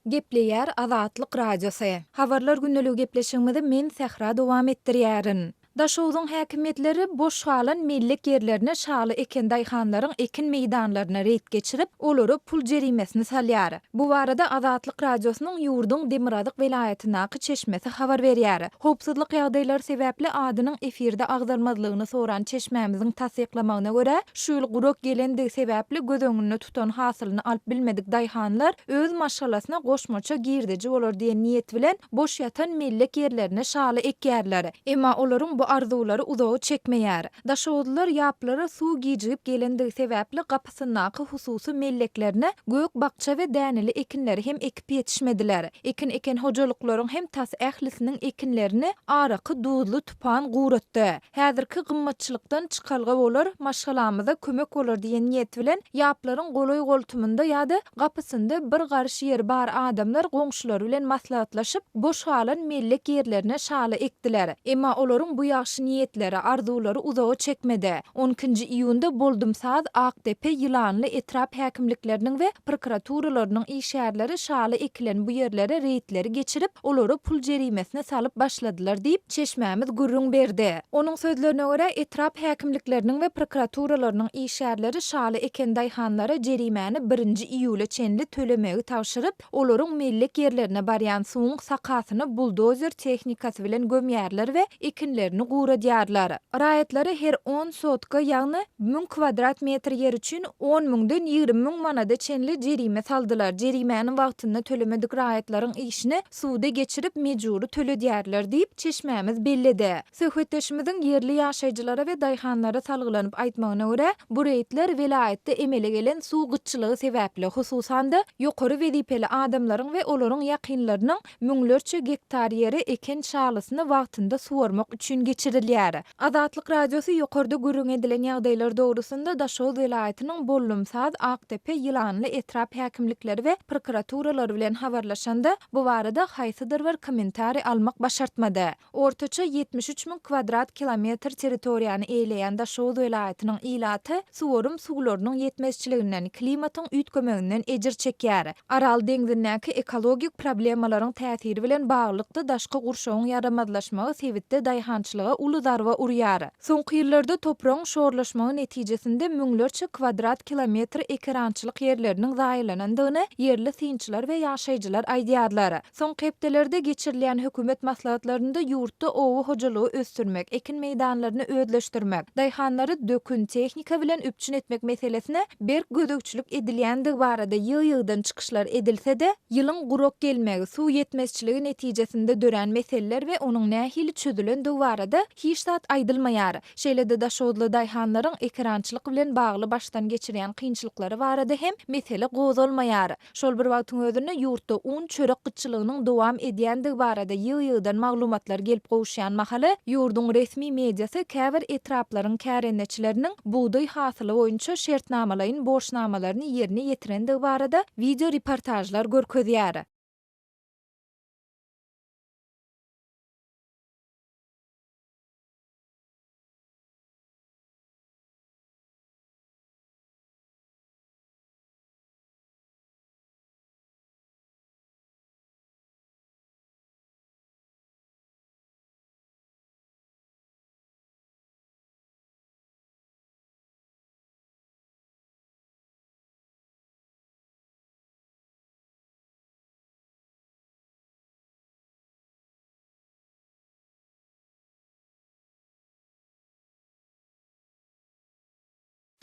Gepleýär Azatlyk Radiosu. Habarlar günneligi gepleşigimizde men Sehra dowam etdirýärin. Daşowdyň häkimetleri boş halan millik yerlerine şaly eken daýhanlaryň ekin meýdanlaryna reýt geçirip, olary pul jerimesini salýar. Bu barada Azatlyk Radiosynyň Ýurduň Demiradyk welaýatynaky çeşmesi habar berýär. Howpsuzlyk ýagdaýlary sebäpli adynyň efirde agdarmazlygyny soran çeşmämiziň tasdiklamagyna görä, şu ýyl gurok gelendigi sebäpli göz öňünde tutan hasylyny alyp bilmedik daýhanlar öz maşgalasyna goşmaça girdici bolar diýen niýet bilen boş ýatan millik yerlerine şaly ekýärler. Emma olaryň bu arzulary uzagy çekmeýär. Daşowdylar ýaplary suw gijip gelendigi sebäpli gapysynaky hususy melleklerine gök bakça we däneli ekinleri hem ekip ýetişmediler. Ekin eken hojalyklaryň hem tas ählisiniň ekinlerini araky duzly tupan guratdy. Häzirki gymmatçylykdan çykalga bolar, maşgalamyza kömek bolar diýen niýet bilen ýaplaryň goloý goltumunda ýa-da gapysynda bir garşy ýer bar adamlar goňşulary bilen maslahatlaşyp boş halan mellek yerlerine şaly ekdiler. Emma olaryň bu ýaşy niýetleri, arzulary uzagy çekmedi. 12-nji iýunda Boldumsaz, Akdepe, Ýylanly etrap häkimlikleriniň we prokuraturalarnyň işgärleri şaly ekilen bu ýerlere reýtleri geçirip, olary pul jerimesine salyp başladylar diýip çeşmämiz gurrun berdi. Onuň sözlerine görä, etrap häkimlikleriniň we prokuraturalarnyň işgärleri şaly eken daýhanlara jerimäni 1-nji iýule çenli tölemegi tawşyryp, olaryň mellek yerlerine barýan suwuň sakasyny buldozer tehnikasy bilen gömýärler we ekinlerini gura diýarlar. Raýatlary her 10 sotka, ýagny 1000 kvadrat metr yer üçin 10.000-den 20.000 manada çenli jerime saldylar. Jerimäniň wagtyny tölemedik raýatlaryň işini suwda geçirip mejburi töledýärler diýip çeşmämiz belledi. Söhbetdeşimiziň yerli ýaşaýjylara we daýhanlara salgylanyp aýtmagyna görä, bu reýtler welaýatda emele gelen suw gyçylygy sebäpli hususan-da ýokary wezipeli adamlaryň we olaryň ýakynlarynyň müňlerçe gektar ýeri eken şalysyny wagtynda suwarmak üçin geçirilýär. Azatlyk Radiosu ýokarda gurrun edilen ýagdaýlar dogrusynda Daşow welaýatynyň Bollumsaz, Akdepe, Ýylanly etrap häkimlikleri we prokuraturalary bilen habarlaşanda bu barada haýsydyr bir kommentari almak başartmady. Ortaça 73.000 kvadrat kilometr territoriýany eýleýän Daşow welaýatynyň ilaty suwarym suwlarynyň ýetmezçiliginden, klimatyň üýtgemeginden ejir çekýär. Aral deňzindäki ekologik problemalaryň täsiri bilen baglykda daşky gurşawyň yaramazlaşmagy sebitde daýhançylyga uly zarba urýar. Soňky ýyllarda topragyň şorlaşmagy netijesinde müňlerçe kvadrat kilometr ekrançylyk ýerleriniň zaýylanandygyny yerli synçylar we ýaşaýjylar aýdýarlar. Soňky hepdelerde geçirilen hökümet maslahatlarynda ýurtda owu hojalygy ösdürmek, ekin meýdanlaryny özleşdirmek, daýhanlary dökün tehnika bilen üpçün etmek meselesine berk gödökçülük edilýändigi barada ýygy-ýygydan çykyşlar edilse-de, ýylyň gurok gelmegi, suw ýetmezçiligi netijesinde dören meseleler we onuň nähili çözülendigi barada hiç zat aýdylmaýar. Şeýle-de Daşowdly daýhanlaryň ekrançylyk bilen bagly başdan geçirýän kynçylyklary barada hem mesele gozalmaýar. Şol bir wagtyň özünde ýurtda un çörek gyçylygynyň dowam edýändigi barada ýygy-ýygydan maglumatlar gelip gowuşýan mahaly ýurduň resmi mediasy käbir etraplaryň kärenneçileriniň buğday hasyly boýunça şertnamalaryň borçnamalaryny ýerine ýetirendigi barada video reportajlar görkezýär.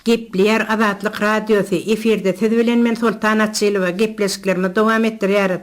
Gepleýär Azatlyk Radiosu efirde siz bilen men Sultan Atçylywa gepleşiklerimi dowam etdirýäris.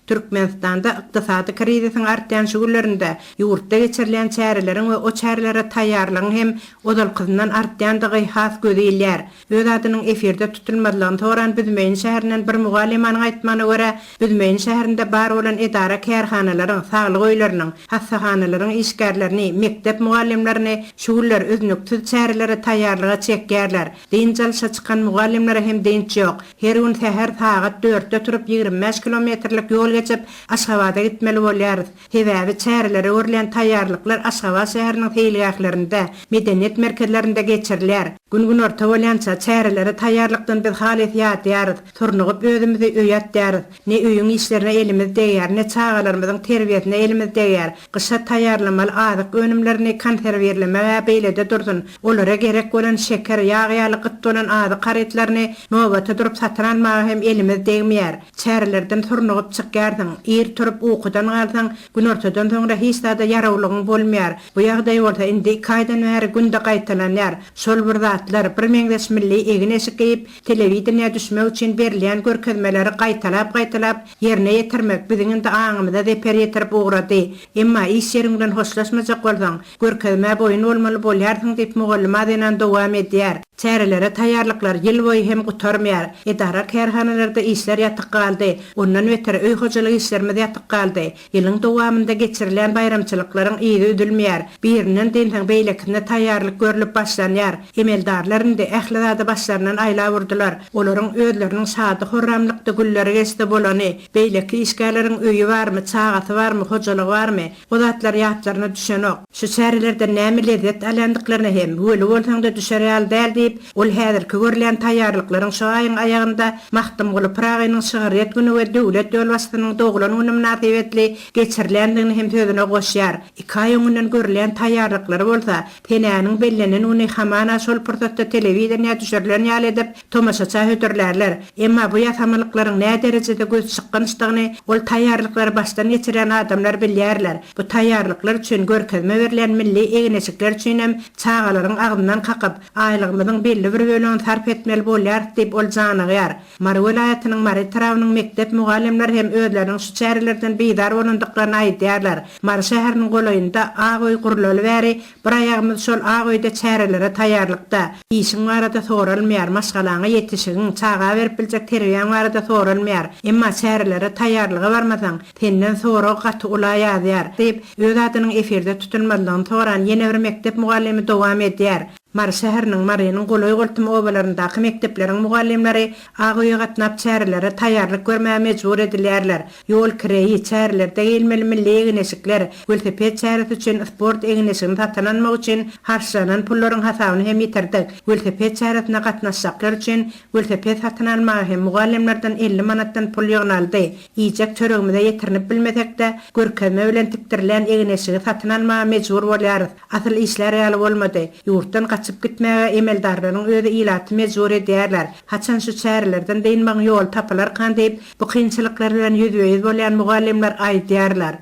Türkmenistanda ykdysady krizisiň artýan şu günlerinde ýurtda geçirilen çäreleriň we o çärelere taýýarlygyň hem odalkyzyndan artýandygy has gözelýär. Öz adynyň efirde tutulmadygyny soran Büdmeýin şäherinden bir mugallimanyň aýtmagyna görä, Büdmeýin şäherinde bar bolan edara kärhanalaryň, saglyk öýleriniň, hassahanaryň işgärlerini, mektep mugallimlerini şu günler öznüksiz çärelere taýýarlyga çekýärler. Deňjalşa çykan mugallimlere hem deňç ýok. Her gün sähär saat 4-de turup 25 kilometrlik ýol geçip Aşgabat'a gitmeli bolýarys. Sebäbi çärelere görülen taýýarlyklar Aşgabat şäheriniň heýligatlarynda, medeniýet merkezlerinde geçirilýär. Gün orta bolýança çäreleri taýýarlykdan biz halet ýatyarys, turnugyp özümizi öýatdýarys. Ne öýüň işlerine elimiz değýär, ne çağalarymyzyň terbiýetine elimiz değýär. Gysha taýýarlamaly azyk önümlerini konserwerleme we beýlede dursun. Olara gerek bolan şeker, ýağ ýaly gytdy bolan azyk garetlerini nowata durup satyn almagy hem elimiz değmeýär. Çärelerden turnugyp çykýardyň, ir turup ukudan galsaň, gün ortadan soňra hiç zada yarawlygyň bolmaýar. Bu ýagdaý bolsa indi 2 aýdan bäri günde gaýtalanýar. Şol bir zatlar bir meňdeş milli egin eşik geyip telewizionyna düşmek üçin berilýän görkezmeleri gaýtalap ýerine ýetirmek biziň de aňymyza zeper ýetirip ugrady. Emma iş ýerinden hoşlaşmajak bolsaň, görkezme boýun bolmaly bolýarsyň diýip mugallim adynan dowam edýär. Çärelere taýýarlyklar ýyl boýy hem gutarmaýar. Edara kärhanalarda işler ýatyk galdy. Ondan öteri öý hojalyk işlerimiz ýatyk galdy. Ýylyň dowamynda geçirilen bayramçylyklaryň ýygy ödülmeýär. Biriniň diňden beýlekine taýýarlyk görülip başlanýar. Emeldarlaryň da ählilada başlarynyň aýla wurdular. Olaryň özleriniň sady horramlykda gülleri geçdi bolany, beýleki işgärleriň öýü barmy, çagasy barmy, hojalygy barmy? O zatlar ýatlaryna düşenok. Şu çärelerden näme lezzet alýandyklaryny hem öli bolsaň da düşerýär däl diýip, ol häzirki görülen taýýarlyklaryň şu aýyň aýagynda mahtum bolup Pragynyň şygyryet güni we döwlet ýolbaşçynyň doglan güni münasibetli geçirilendigini hem sözüne goşýar. 2 aý öňünden görülen taýýarlyklary bolsa, tenäniň bellenen uny hamana şol pursatda telewizionyna düşerilen ýaly edip tomaşaça hötürlerler. Emma bu ýasamylyklaryň nä derejede göz çykkançdygyny ol taýýarlyklary başdan geçiren adamlar bilýärler. Bu taýýarlyklar üçin görkezme berilen milli egneşikler üçin hem çağalaryň agdyndan kakyp aýlygymyzyň belli bir bölügini sarp etmeli bolýar diýip ol janygyar. Mary welaýatynyň Mary tarawynyň mekdep mugallimler hem özleriň şu çärelerden beýdar bolandyklaryny aýdýarlar. Mary şäheriniň golaýynda Agoý gurulaly bäri bir aýagymyz şol Agoýda çärelere taýýarlykda. İşiň barada sorulmaýar, maşgalaňa ýetişigiň, çaga berip biljek terbiýäň barada sorulmaýar. Emma çärelere taýýarlygy barmasaň, senden sonra gaty ulaý ýazýar diýip öz adynyň eferde tutulmalygyny soran ýene bir mekdep mugallimi dowam edýär. Mary şäheriniň Marynyň golaý goltuma obalaryndaky mekdepleriň mugallimleri Agoýa gatnap çärelere taýýarlyk görmäge mejbur edilýärler. Ýol kireýi çärelerde gelmeli milli egneşikler, welosiped çäresi üçin sport egneşigini satyn almak üçin harçlanan pullaryň hasabyny hem ýitirdik. Welosiped çäresine gatnaşjaklar üçin welosiped satyn almagy hem mugallimlerden 50 manatdan pul ýygnaldy. Ýejek çöregimize ýetirinip bilmesek-de görkezme bilen tiktirilen egneşigi satyn almagy mejbur bolýarys. Asyl işler ýaly bolmady. Ýurtdan kaçıp gitmäge emeldarlaryň özi ilaty mejbur edýärler. Haçan şu çärelerden deýinmäň ýol tapylar kan diýip bu kynçylyklar bilen ýüzbeýiz bolýan mugallimler aýdýarlar.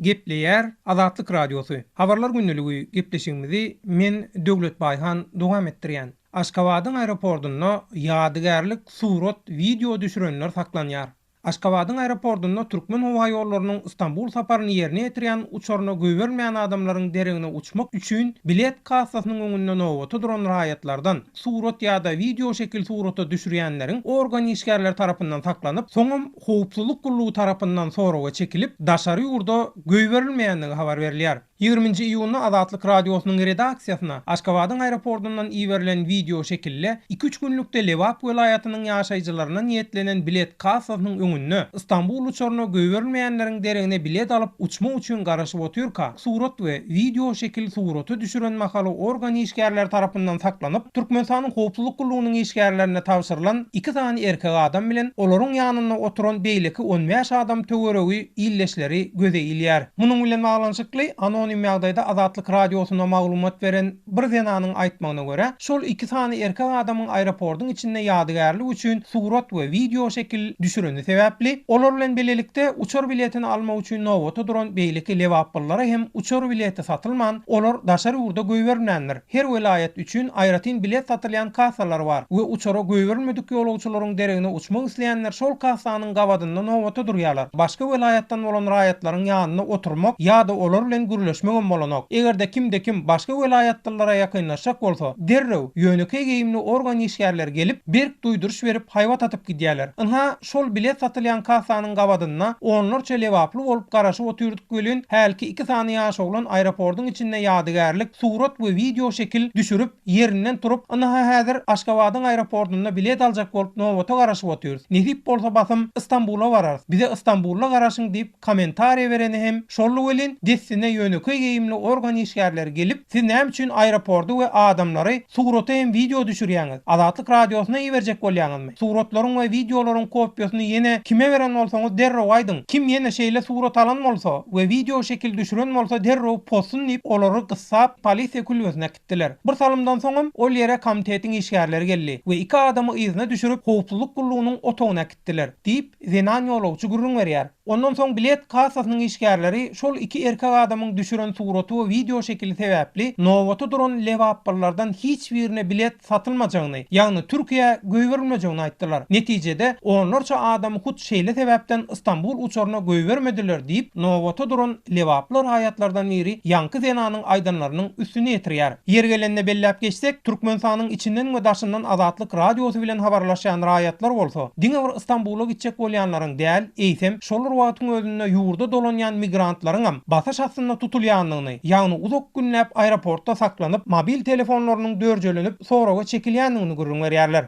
Gepleýär Azatlyk Radiosu. Habarlar günneligi gepleşigimizi men Döwlet Baýhan dowam etdirýän. Aşgabatyň aeroportunda ýadygärlik surat video düşürenler saklanýar. Aşgabatyň aeroportunda Türkmen howa ýollarynyň Istanbul saparyny ýerine ýetiren uçaryna göwermeýän adamlaryň deregine uçmak üçin bilet kassasynyň öňünde nowata duran raýatlardan surat ýa-da video şekil surata düşürýänleriň organ işgärler tarapyndan saklanyp, soňam howpsuzlyk gullugy tarapyndan soraga çekilip, daşary ýurda göwerilmeýändigi habar berilýär. 20-nji iýulda Azatlyk Radiosynyň redaksiýasyna Aşgabatyň aeroportundan iýerilen video şekilde 2-3 günlükde Lewap welaýatynyň ýaşaýjylaryna niýetlenen bilet kassasynyň öňünde Istanbul uçaryna göwerilmeýänleriň deregine bilet alyp uçmak üçin garaşyp oturýarka, surat we video şekil suraty düşüren mahaly organ işgärler tarapyndan saklanyp, Türkmenistanyň howpsuzlyk gullugynyň işgärlerine tawşyrylan 2 tane erkek adam bilen olaryň ýanynda oturan beýleki 15 adam töweregi illeşleri göze ilýär. Munyň bilen baglanşykly anonim ýagdaýda Azatlyk Radiosyna maglumat beren bir zenanyň aýtmagyna görä, şol 2 tane erkek adamyň aeroportyň içinde ýadygärlik üçin surat we video şekil düşüreni sebäpli, olar bilen belelikde uçar biletini almak üçin nowata duran beýleki lewapyllary hem uçar bileti satylman, olar daşary ýurda göwerilýänler. Her welaýat üçin aýratyn bilet satylýan kassalar bar we uçara göwerilmedik ýolagçylaryň deregine uçmak isleýänler şol kassanyň gabadynda nowata durýarlar. Başga welaýatdan bolan raýatlaryň ýanyna oturmak ýa-da olar bilen gürleşmek görüşmegem bolanok. Egerde kimde-kim başga welaýatlara ýakynlaşak bolsa, derrew ýöneki geyimli organ işgärler gelip berk duýduruş berip haýwat atyp gidýärler. Inha şol bilet satylýan kasanyň gabadyna onlarça lewaply bolup garaşyp otyrdyk gelin, hälki 2 sany ýaş oglan aeroportyň içinde ýadygärlik surat we video şekil düşürüp ýerinden turup, inha häzir Aşgabatyň aeroportuna bilet aljak bolup nowata garaşyp otyrdy. Nesip bolsa basym Istanbula barar. Bize Istanbul'a garaşyň diýip kommentariýa bereni hem şol welin dessine ýöneki geyimli organ işgärler gelip siz näme üçin aeroportu we adamlary surata hem video düşürýäňiz? Azatlyk radiosyna iwerjek bolýaňyzmy? Suratlaryň we videolaryň kopýasyny ýene kime beren bolsaňyz derrew aýdyň. Kim ýene şeýle surat alan bolsa we video şekil düşüren bolsa derrew postun diýip olary gyssap polisiýa kulübesine gitdiler. Bir salymdan soňam ol ýere komitetiň işgärleri geldi we 2 adamy yzyna düşürüp howpsuzlyk gullugynyň otogyna gitdiler diýip zenan ýolagçy gurrun berýär. Ondan soň bilet kasasynyň işgärleri şol 2 erkek adamyň düşüren suraty we video şekili sebäpli nowata duran lewaplardan hiç birine bilet satylmajagyny, ýagny Türkiýe göýberilmejegiini aýtdylar. Netijede onlarça adamy hut şeýle sebäpden Istanbul uçaryna göýbermediler diýip nowata duran lewaplar hayatlardan biri ýanky zenanyň aýdanlarynyň üstüne ýetirýär. Ýergelende belläp geçsek, Türkmenistanyň içinden we daşyndan Azatlyk radiosy bilen habarlaşan raýatlar bolsa, diňe bir Istanbula gitjek bolýanlaryň däl, eýsem şol wagtyň özünde ýurda dolanýan migrantlaryň ham basaş astyna tutulýanlygyny, ýagny uzak günläp aeroportda saklanyp, mobil telefonlarynyň dörjelenip soraga çekilýänligini görüň berýärler.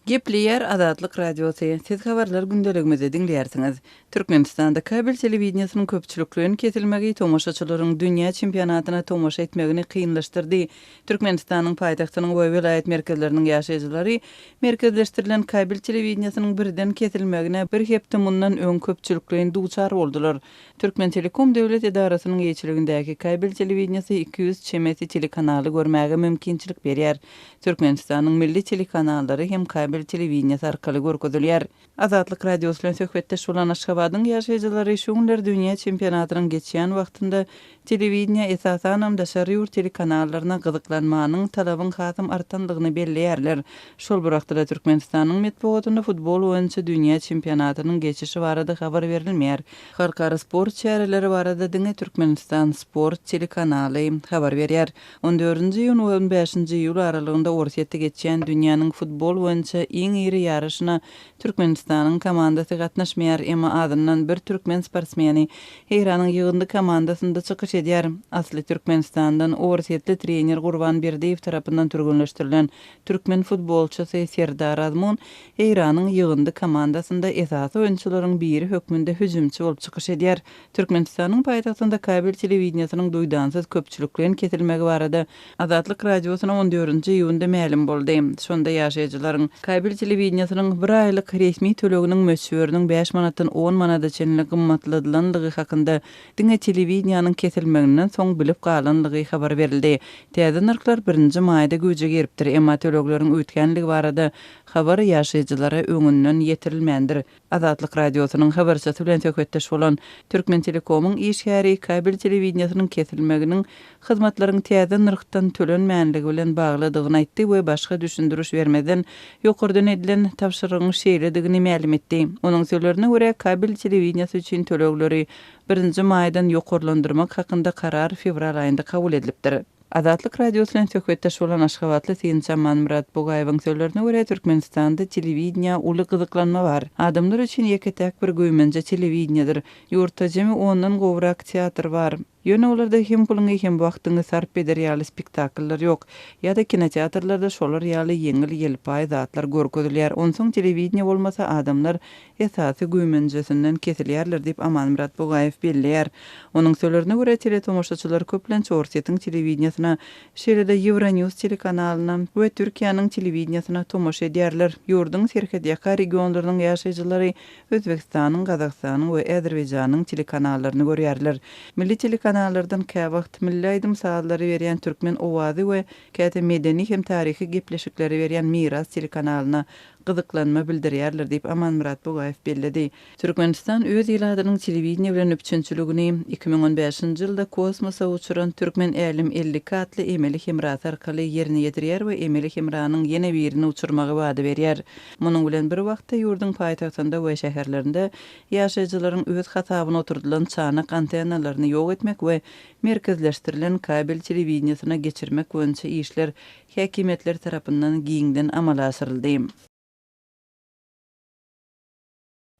Gepleyer Azatlyk radiosu. Siz habarlar gündeligimizde dinleýärsiňiz. Türkmenistanda kabel telewiziosynyň köpçülikligini kesilmegi tomoşaçylaryň dünýä çempionatyna tomoşa etmegini kynlaşdyrdy. Türkmenistanyň paýtagtynyň we vilayet merkezleriniň ýaşaýjylary merkezleşdirilen kabel telewiziosynyň birden kesilmegine bir hepde mundan öň köpçülikligini duçar boldular. Türkmen Telekom döwlet edarasynyň ýeçiligindäki kabel telewiziosu 200 çemeti telekanaly görmäge mümkinçilik berýär. Türkmenistanyň milli telekanallary hem kabel telewiziosu arkaly görkezilýär. Azatlyk radiosu bilen söhbetdeş bolan Aşgabatyň ýaşaýjylary şu günler dünýä çempionatynyň geçýän wagtynda telewizioň esasan daşary ýurt telekanallaryna gyzyklanmanyň talabyň hasym artandygyny belleýärler. Şol wagtda Türkmenistanyň metbuatyna futbol oýunçy dünýä çempionatynyň geçişi barada habar berilmeýär. Halkara sport çäreleri barada diňe Türkmenistan sport telekanaly habar berýär. 14-nji ýyl we 15-nji ýyl aralygynda Orsiýetde geçýän dünýäniň futbol oýunçy iň iri ýarışyna Türkmenistanyň komandasy gatnaşmaýar, emma adyndan bir türkmen sportsmeni Eýranyň ýygyndy komandasynda çykyş edýär. Asly Türkmenistandan Orsiýetli trener Gurban Berdiýew tarapyndan türgünleşdirilen türkmen futbolçysy Serdar Azmun Eýranyň ýygyndy komandasynda esasy oýunçylaryň biri hökmünde hüjümçi bolup çykyş edýär. Türkmenistanyň paýtagtynda kabel telewiziosynyň duýdansyz köpçülikligini kesilmegi barada Azatlyk radiosyna 14-nji ýylda ma'lum boldy. Şonda ýaşaýjylaryň kabel telewiziosynyň bir aýlyk resmi töleginiň möçberiniň 5 manatdan 10 manada çenli gymmatladylanlygy hakynda diňe telewizionyň kesilmeginden soň bilip galanlygy habar berildi. Täze narklar 1-nji maýda güýje geripdir, emma tölegleriň ötgenligi barada habar ýaşaýjylara öňünden ýetirilmändir. Azatlyk radiosynyň habarçysy bilen söhbetdeş bolan Türkmen Telekomyň işgäri kabel telewiziosynyň kesilmeginiň hyzmatlaryň täze narkdan tölenmänligi bilen bagladygyny aýtdy we başga düşündürüş bermeden ýokurdan edilen tapşyrygyň şeýledigini ma'lum etdi. Onuň sözlerine görä kabel telewizionyasy üçin tölegleri 1-nji maýdan ýokurlandyrmak hakynda karar fevral aýynda kabul edilipdir. Azatlyk radiosu bilen söhbetdeş bolan Aşgabatly Seýinçan Manmurat Bogaýewiň sözlerine görä Türkmenistanda telewizionya uly gyzyklanma bar. Adamlar üçin ýeketäk bir göýmenje telewizionydyr. Ýurtda jemy ondan gowrak teatr bar. Ýöne olarda hem pulyňy hem wagtyňy sarp eder ýaly spektakllar ýok. Ýa-da kinoteatrlarda şolar ýaly ýeňil ýelpaý zatlar görkezilýär. Onsoň telewiziony bolmasa adamlar esasy göýmenjesinden kesilýärler diýip Amanmurat Bogaýew belleýär. Onuň sözlerine görä teletomoşaçylar köplençe Orsiýetiň telewizionysyna, şeýle-de Euronews telekanalyna we Türkiýanyň telewizionysyna tomoşa edýärler. Ýurduň serhedýaka regionlarynyň ýaşaýjylary Özbekistanyň, Gazakstanyň we Azerbaýjanyň telekanallarını görýärler. Milli kanallardan käwagt milli aýdym saallary berýän Türkmen owazy we käte medeni hem taryhy gepleşikleri berýän Miras telekanalyna gyzyklanma bildirýärler diýip Amanmurat Bugayew bellidi. Türkmenistan öz ýyladynyň telewizioniýa bilen üçinçiligini 2015-nji ýylda kosmosa uçuran Türkmen Elim 50 atly emeli hemrat arkaly ýerine ýetirýär we emeli hemranyň ýene birini uçurmagy wady berýär. Munyň bilen bir wagtda ýurduň paýtagtynda we şäherlerinde ýaşaýjylaryň öz hatabyna oturdulan çanak antennalaryny ýok etmek we merkezleşdirilen kabel telewizioniýasyna geçirmek boýunça işler häkimetler tarapyndan giňden amala asyryldy.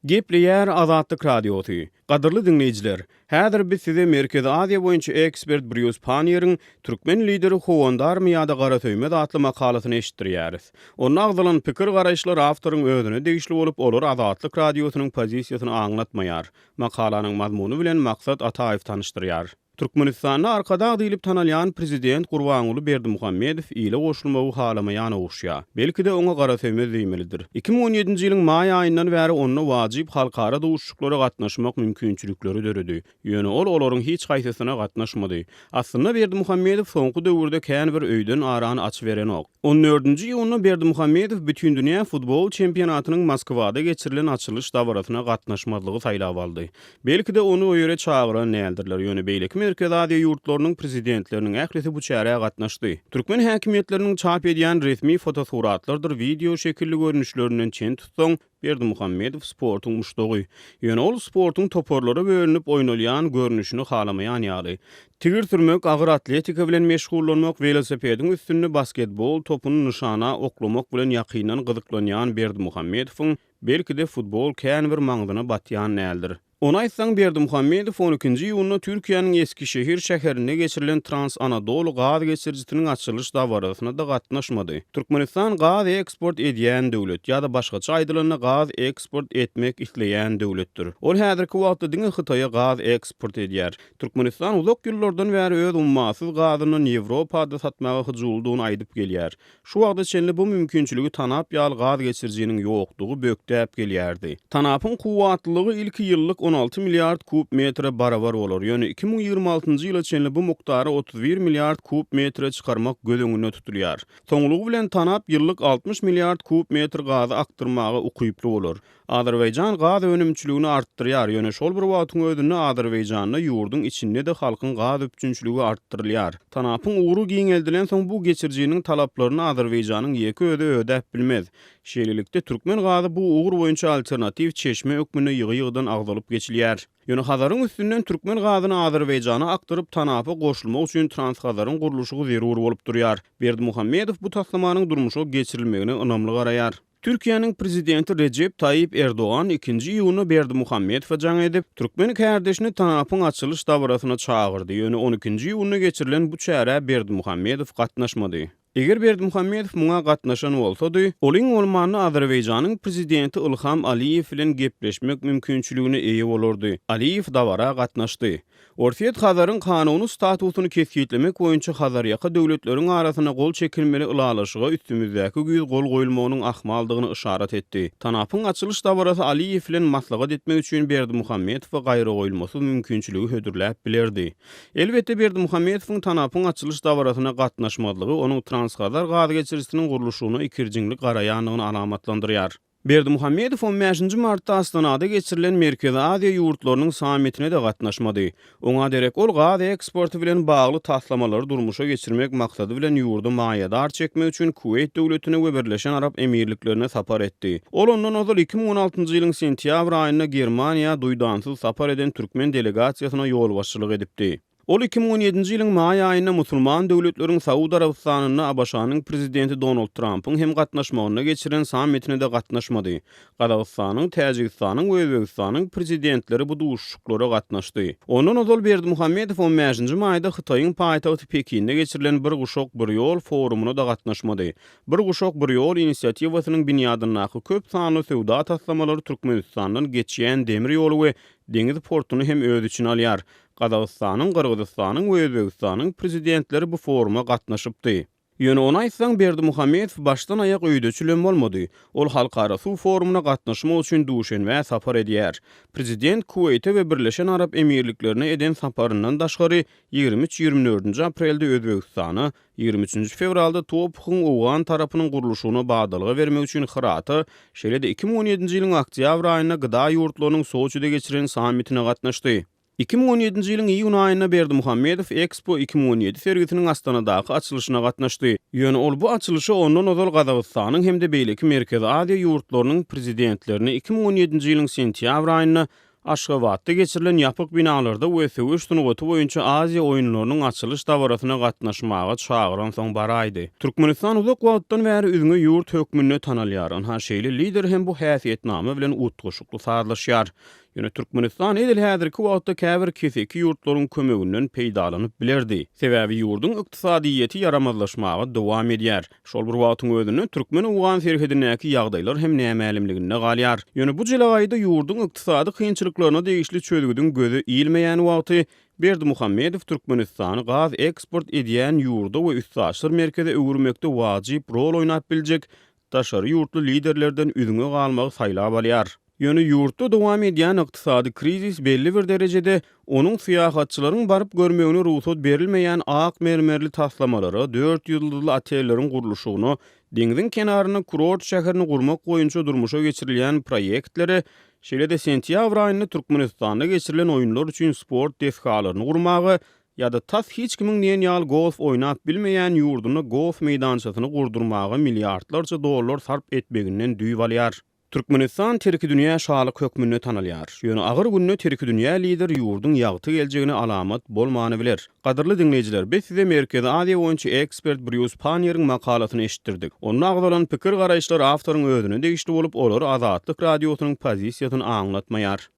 Gepleýär Azatlyk Radiosu. Gadyrly dinleýijiler, häzir biz size Merkezi Aziýa boýunça ekspert Bruce Panier'in Türkmen lideri Howandar Miýada Garatöýme adly makalasyny eşitdirýäris. Onun agdalan pikir garaýşlary awtoryň özüne degişli bolup olar Azatlyk Radiosynyň pozisiýasyny aňlatmaýar. Makalanyň mazmuny bilen maksat Ataýew tanışdyrýar. Türkmenistanyň arkada diýilip tanalýan prezident Gurbanuly Berdimuhammedow ile goşulmagy halamaýan owuşýa. Belki de oňa Garatöýme diýmelidir. 2017-nji ýylyň maý aýyndan bäri ony wajyp halkara dowuşçuklara gatnaşmak mümkinçilikleri döredi. Ýöne olaryň hiç gaýsysyna gatnaşmady. Aslynda Berdimuhammedow soňky döwürde kän bir öýden arany açy beren ok. 14-nji ýylyny Berdimuhammedow bütün dünýä futbol çempionatynyň Moskwada geçirilen açylyş dawratyna gatnaşmadlygy saýlap aldy. Belki de onu o ýere çagyran näildirler. Ýöne beýleki Merkezi Aziýa ýurtlarynyň prezidentleriniň ählisi bu çäreýe gatnaşdy. Türkmen häkimetleriniň çap edýän resmi fotosuratlardyr, video şekilli görnüşlerinden çen tutsaň Berdimuhammedow sportuň muşdogy. Ýöne ol sportuň toporlara bölünip oýnalýan görnüşini halamaýan ýaly. Tigir sürmek, agyr atletika bilen meşgullanmak, velosipediň üstünde basketbol topuny nişana oklamak bilen ýakynan gyzyklanýan Berdimuhammedowyň belki de futbol kän bir maňzyna batýan näildir. Ona aýtsaň Berdimuhammedow 12-nji ýylyny Türkiýanyň Eskişehir şäherine geçirilen Trans-Anadolu gaz geçirjisiniň açylyş dawratyna da gatnaşmady. Türkmenistan gaz eksport edýän döwlet ýa-da başgaça aýdylanyna gaz eksport etmek isleýän döwletdir. Ol häzirki wagtda diňe Hytaýa gaz eksport edýär. Türkmenistan uzak ýyllardan bäri öz ummasyz gazyny Ýewropada satmagy hyjuldugyny aýdyp gelýär. Şu wagtda çenli bu mümkinçiligi tanap ýaly gaz geçirjiniň ýokdugy bökdäp gelýärdi. Tanapyň kuwatlylygy ilki ýyllyk 16 milyard kub metre barabar olur. Ýöne 2026-njy ýyla çenli bu muktary 31 milyard kub metre çykarmak gözüňde tutulýar. Soňlugy bilen tanap ýyllyk 60 milyard kub metre gazy aktyrmagy ukyply bolar. Azerbaýjan gaz önümçiligini artdyrýar. Ýöne şol bir wagtyň özünde Azerbaýjanda ýurduň içinde de halkyň gaz öpçünçiligi artdyrylýar. Tanapyň uğru giňeldilen soň bu geçirjiniň talaplaryny Azerbaýjanyň ýeki öde ödäp bilmez. Şeýlelikde Türkmen gazy bu uğur boýunça alternativ çeşme ökmüne ýygy-ýygydan agdalyp geçilýär. Ýöne Hazaryň üstünden Türkmen gazyny Azerbaýjana aktyryp tanapy goşulmak üçin Transhazaryň gurulşy zerur bolup durýar. Berdimuhammedow bu taslamanyň durmuşa geçirilmegini ynamly garaýar. Türkiýanyň prezidenti Recep Tayyip Erdoğan 2-nji ýylyny Berdimuhammedowa jaň edip Türkmen kardeşini tanapyň açylyş dawratyna çagyrdy. Ýöne 12-nji ýylyny geçirilen bu çäre Berdimuhammedow gatnaşmady. Eger Berdimuhammedow muňa gatnaşan bolsady, oliň olmany Azerbaýjanyň prezidenti Ilham Aliýew bilen gepleşmek mümkinçiligine eýe bolardy. Aliýew dawara gatnaşdy. Orfiýet Hazaryň kanuny statusyny kesgitlemek boýunça Hazarýaka döwletleriň arasyna gol çekilmeli ylalaşyga üstümizdäki güýz gol goýulmagynyň ahmaldygyny işaret etdi. Tanapyň açylyş dawrasy Aliýew bilen maslahat etmek üçin Berdimuhammedowa gaýry goýulmasy mümkinçiligi hödürläp bilerdi. Elbetde Berdimuhammedowyň tanapyň açylyş dawrasyna gatnaşmadlygy onuň Transhazar gaz geçirjisiniň gurulşyna ikirjiňlik garaýanlygyny alamatlandyrýar. Berdimuhammedow 15-nji martda Astanada geçirilen Merkezi Aziýa ýurtlarynyň sammitine de gatnaşmady. Oňa derek ol gaz eksporty bilen bagly taslamалary durmuşa geçirmek maksady bilen ýurdu maýadar çekmek üçin Kuweyt döwletine we Birleşen Arap Emirliklerine sapar etdi. Ol ondan ozal 2016-njy ýylyň sentýabr aýynda Germaniýa duýdansyz sapar eden türkmen delegasiýasyna ýol başçylyk edipdi. Ol 2017-nji ýylyň maý aýynda musulman döwletleriň Saudy Arabystanyna Abaşanyň prezidenti Donald Trumpyň hem gatnaşmagyna geçiren sammitine de gatnaşmady. Gazagystanyň, Täjikistanyň we Özbegistanyň prezidentleri bu duşuklara gatnaşdy. Ondan ozal Berdimuhammedow 15-nji maýda Hytaýyň paýtagty Pekinde geçirilen bir guşok bir ýol forumuna da gatnaşmady. Bir guşok bir ýol inisiatiwasynyň binýadynaky köp sanly sowda taslamalary Türkmenistanyň geçýän demir ýoly we deňiz portuny hem öz üçin alýar. Gazagystanyň, Kyrgyzstanyň we Özbegistanyň prezidentleri bu foruma gatnaşypdy. Ýöne ona aýtsaň Berdimuhammedow başdan aýak öýde çülen bolmady. Ol halkara suw forumuna gatnaşmak üçin duşenbä sapar edýär. Prezident Kuweyt'e we Birleşen Arap Emirliklerine eden saparyndan daşgary 23-24 aprelde Özbegistany, 23 fevralda Topukun Owgan tarapynyň guruluşyna bagdalyga bermek üçin Hıraty, şeýle-de 2017-nji ýylyň oktýabr aýyna gyda ýurtlarynyň Soçyda geçiren sammitine gatnaşdy. 2017-nji ýylyň iýun aýyna Berdimuhammedow Expo 2017 sergisiniň Astanadaky açylyşyna gatnaşdy. Ýöne ol bu açylışy ondan ozal Gazagystanyň hemde beýleki Merkezi Aziýa ýurtlarynyň prezidentlerini 2017-nji ýylyň sentýabr aýyna Aşgabatda geçirilen ýapyk binalarda UEFA üstünlügi boýunça Aziýa oýunlarynyň açylış dawrasyna gatnaşmaga çağıran soň baraýdy. Türkmenistan uzak wagtdan bäri üzüňe ýurt hökmüne tanalýar. Ha şeýle lider hem bu häsiýetname bilen utguşykly sarlaşýar. Ýöne Türkmenistan edil häzirki wagtda käbir keseki ýurtlaryň kömeginden peýdalanyp bilerdi. Sebäbi ýurduň ykdysadyýety yaramazlaşmaga dowam edýär. Şol bir wagtyň özünde türkmen Owgan serhedindäki ýagdaýlar hem nämälimliginde galýar. Ýöne bu jylaýda ýurduň ykdysady kynçylyklaryna degişli çözgüdüň gözü iýilmeýän wagty Berdimuhammedow Türkmenistany gaz eksport edýän ýurda we üstsaşyr merkeze öwürmekde wajyp rol oýnap biljek daşary ýurtly liderlerden üzüňe galmagy saýlap alýar. Ýöne ýurtda dowam edýän ykdysady krizis belli bir derejede onuň syýahatçylaryň baryp görmegine ruhsat berilmeýän ak mermerli taslamalary, 4 ýyldızly otelleriň guruluşyny, deňiziň kenaryna kurort şäherini gurmak boýunça durmuşa geçirilýän proýektleri, şeýle-de sentýabr aýynda Türkmenistanda geçirilen oýunlar üçin sport dehgalaryny gurmagy ýa-da tas hiç kimiň näýän golf oýnap bilmeýän ýurduny golf meýdançasyny gurdurmagy milliardlarça dollar sarp etmeginden düýüp alýar. Türkmenistan terki dünýä şalyk hökmüne tanalýar. Ýöne agyr günne terki dünýä lider ýurduň ýagty geljegine alamat bolmany biler. Gadyrly dinleýijiler, biz size Merkezi Aziýa boýunça ekspert Bruce Panier'in makalatyny eşitdirdik. Onun agdalan pikir garaýşlar awtoryň özüne degişli bolup, olar Azatlyk radiosynyň pozisiýasyny aňlatmaýar.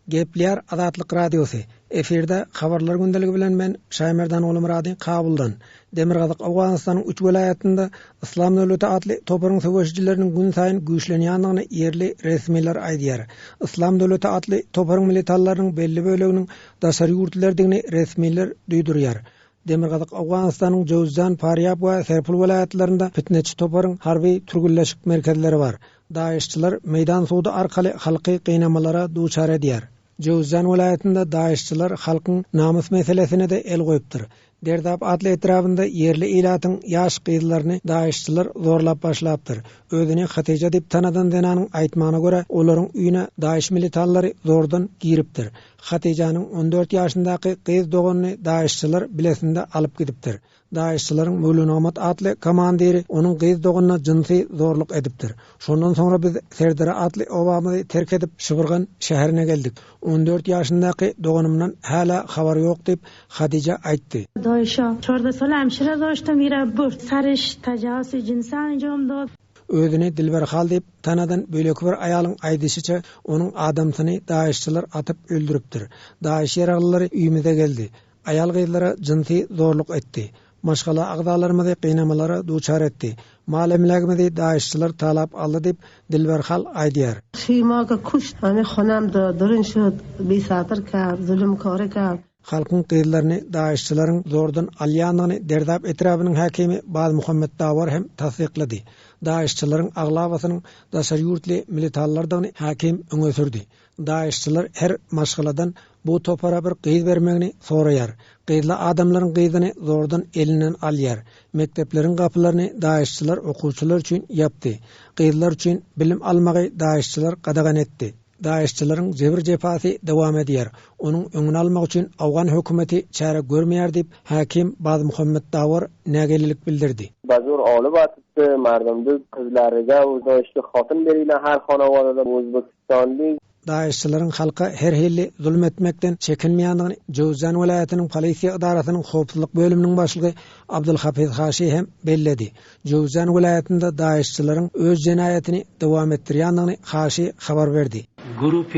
Gepler Azatlyk Radiosy. Eferde habarlar gündeligi bilen men Şaýmerdan oğlum Radin Kabuldan. Demirgazyk Awganystanyň 3 welaýatynda Islam döwleti adly toparyň söwüşçileriniň gün saýyn güýçlenýändigini ýerli resmiler aýdýar. Islam döwleti adly toparyň militallarynyň belli böleginiň daşary ýurtlardygyny resmiler duýdurýar. Demirgazyk Awganystanyň Jowzjan, Faryab we Serpul welaýatlarynda fitneçi toparyň harby türgülleşik merkezleri bar. Daişçiler meýdan suwdy arkaly halky gynamalara duçar edýär. Jowzjan welaýatynda daişçiler halkyň namus meselesine de el goýupdyr. Derdap adly etrafynda yerli ilatyň ýaş gyzlaryny daişçiler zorlap başlapdyr. Özüni Hatice dip tanadan denanyň aýtmagyna görä, olaryň üýüne daиш militallary zordan giripdir. Hatijanyň 14 ýaşyndaky gyz doganyny daişçiler bilesinde alyp gidipdir. Daişçilerin Mölünamat adly komandiri onun gyz doganyna jinsy zorluk edipdir. Şondan sonra biz Serdara adly obamy terk edip Şybyrgan şäherine geldik. 14 ýaşyndaky doganymdan hala habar ýok dip Hatice aýtdy. Daişa 14 sal hemşire daşdym, ýere bu sarış tajawuzy cinsy anjam da Özüni Dilberhal dip tanadan bölek bir aýalyň aýdyşyça onuň adamsyny daişçiler atyp öldüripdir. Daиш ýaragylary üýümize geldi. Aýal gyzlara jinsy zorluk etdi. Maşgala agdalarymyzy gynamalara duçar etdi. Malemlegimizi daişçiler talap aldy dip Dilberhal aýdýar. Şymaga kuş, hani xonamda durun şu bir satır ka zulüm kare ka. Halkyň gyzlaryny daişçilerin zordan alýandygyny Derdap etrafynyň hakimi Baz Muhammed Dawar hem tasdiklady. Daişçilerin aglabasynyň daşary ýurtly militarlardygyny hakim öňe sürdi. Daişçiler her maşgaladan bu topara bir gyz bermegini soraýar. Gyzla adamlaryň gyzyny zordan elinden alýar. Mektepleriň gapylaryny daişçiler okuwçylar üçin ýapdy. Gyzlar üçin bilim almagy daişçiler gadagan etdi. Daişçilerin jebir jefasy dowam edýär. Onuň öňüni almak üçin Awgan hökümeti çare görmeýär dip hakim Baz Muhammed Dawar nägelilik bildirdi. Bazur alıp atypdy, mardymdy kızlaryga özdeşli hatyn berilýän her hanawada Özbekistanly daýyşçylaryň halka her hili zulm etmekden çekinmeýändigini Jowzan welaýatynyň polisiýa idarasynyň howpsuzlyk bölüminiň başlygy Abdulhafiz Haşy hem belledi. Jowzan welaýatynda daýyşçylaryň öz jenaýatyny dowam etdirýändigini Haşy habar berdi. گروه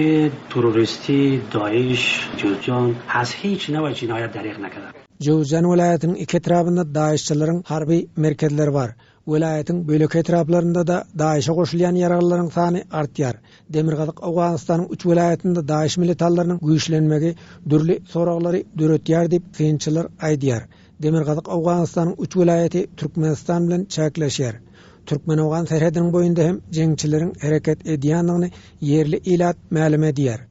تروریستی داعش جوزجان از هیچ نوع جنایت دریغ نکرده. Jowzan welaýatynyň iki etrapynda daýyşçylaryň harby merkezleri bar. Welaýatyň bölek etraplarynda da daýyşa goşulýan ýaraglylaryň sany artýar. Demirgazyk Awganystanyň 3 welaýatynda daýyş militallarynyň güýçlenmegi dürli soraglary döretýär diýip kynçylar aýdýar. Demirgazyk Awganystanyň 3 welaýaty Türkmenistan bilen çäkleşýär. Türkmen-Awgan serhediniň boýunda hem jeňçileriň hereket edýändigini yerli ilat ma'lum edýär.